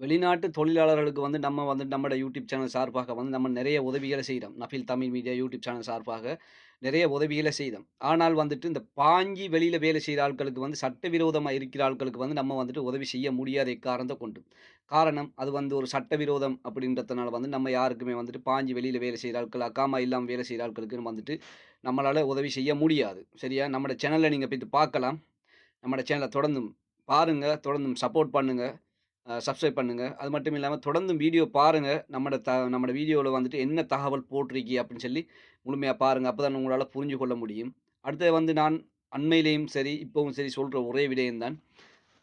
வெளிநாட்டு தொழிலாளர்களுக்கு வந்து நம்ம வந்து நம்மட யூடியூப் சேனல் சார்பாக வந்து நம்ம நிறைய உதவிகள செய்றோம். நஃபீல் தமிழ் மீடியா யூடியூப் சேனல் சார்பாக நிறைய உதவிகள செய்தோம். ஆனால் வந்துட்டு இந்த பாஞ்சு வெளியில வேலை செய்ற ஆட்களுக்கு வந்து சட்டவிரோதமா இருக்கிற ஆட்களுக்கு வந்து நம்ம வந்துட்டு உதவி செய்ய முடியாத எக்காரணத்த கொண்டு. காரணம் அது வந்து ஒரு சட்டவிரோதம் அப்படின்றதுனால வந்து நம்ம யாருக்குமே வந்துட்டு பாஞ்சு வெளியில வேலை செய்ற ஆட்கள், அக்காமா இல்லாம வேலை செய்ற ஆட்களுக்கு வந்துட்டு நம்மளால உதவி செய்ய முடியாது. சரியா? நம்மட சேனல்ல நீங்க போய்ட்டு பார்க்கலாம். நம்மட சேனல தொடர்ந்தும் பாருங்க, தொடர்ந்தும் சப்போர்ட் பண்ணுங்க. சப்ஸ்கிரைப் பண்ணுங்க. அது மட்டும் இல்லாம தொடர்ந்து வீடியோ பாருங்க. நம்மட வீடியோல வந்துட்டு என்ன தகவல் போட்டிருக்கி அப்படின்னு சொல்லி முழுமையா பாருங்க. அப்பதான் உங்களால புரிஞ்சு கொள்ள முடியும். அடுத்தது வந்து நான் அண்மையிலேயும் சரி, இப்பவும் சரி சொல்ற ஒரே விடயம் தான்.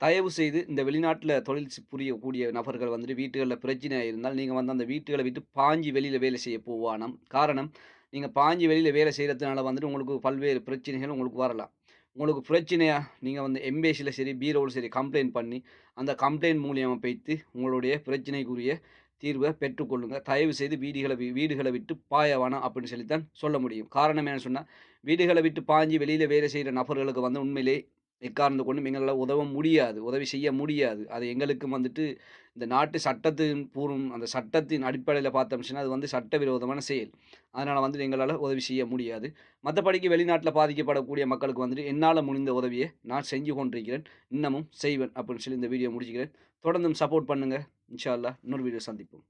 தயவு செய்து இந்த வெளிநாட்ல தொழில் புரியக்கூடிய நபர்கள் வந்துட்டு வீட்டுகள்ல பிரச்சனை இருந்தால், நீங்க வந்து அந்த வீட்டுகள விட்டு பாஞ்சு வெளியில வேலை செய்ய போவானாம். காரணம், நீங்க பாஞ்சு வெளியில வேலை செய்றதுனால வந்துட்டு உங்களுக்கு பல்வேறு பிரச்சனைகள் உங்களுக்கு வரலாம். உங்களுக்கு பிரச்சனையா நீங்க வந்து எம்பேசில சரி, பீரோல சரி கம்ப்ளைண்ட் பண்ணி, அந்த கம்ப்ளைண்ட் மூலியமா போய்த்து உங்களுடைய பிரச்சனைக்குரிய தீர்வ பெற்றுக்கொள்ளுங்க. தயவு செய்து வீடுகள விட்டு பாய வேணாம் அப்படின்னு சொல்லி தான் சொல்ல முடியும். காரணம் என்னன்னு சொன்னா, வீடுகள விட்டு பாஞ்சு வெளியில வேலை செய்ற நபர்களுக்கு வந்து உண்மையிலே எக்காரணத்த கொண்டும் எங்களால உதவ முடியாது. உதவி செய்ய முடியாது. அது எங்களுக்கும் வந்துட்டு இந்த நாட்டு சட்டத்தின் அந்த சட்டத்தின் அடிப்படையில பார்த்தோம்ச்சுன்னா, அது வந்து சட்டவிரோதமான செயல். அதனால வந்து எங்களால உதவி செய்ய முடியாது. மத்தபடிக்கு வெளிநாட்ல பாதிக்கப்படக்கூடிய மக்களுக்கு வந்துட்டு என்னால முடிந்த உதவிய நான் செஞ்சு கொண்டிருக்கிறேன். இன்னமும் செய்வேன் அப்படின்னு சொல்லி இந்த வீடியோ முடிச்சுக்கிறேன். தொடர்ந்தும் சப்போர்ட் பண்ணுங்க. இன்ஷா அல்லாஹ் இன்னொரு வீடியோ சந்திப்போம்.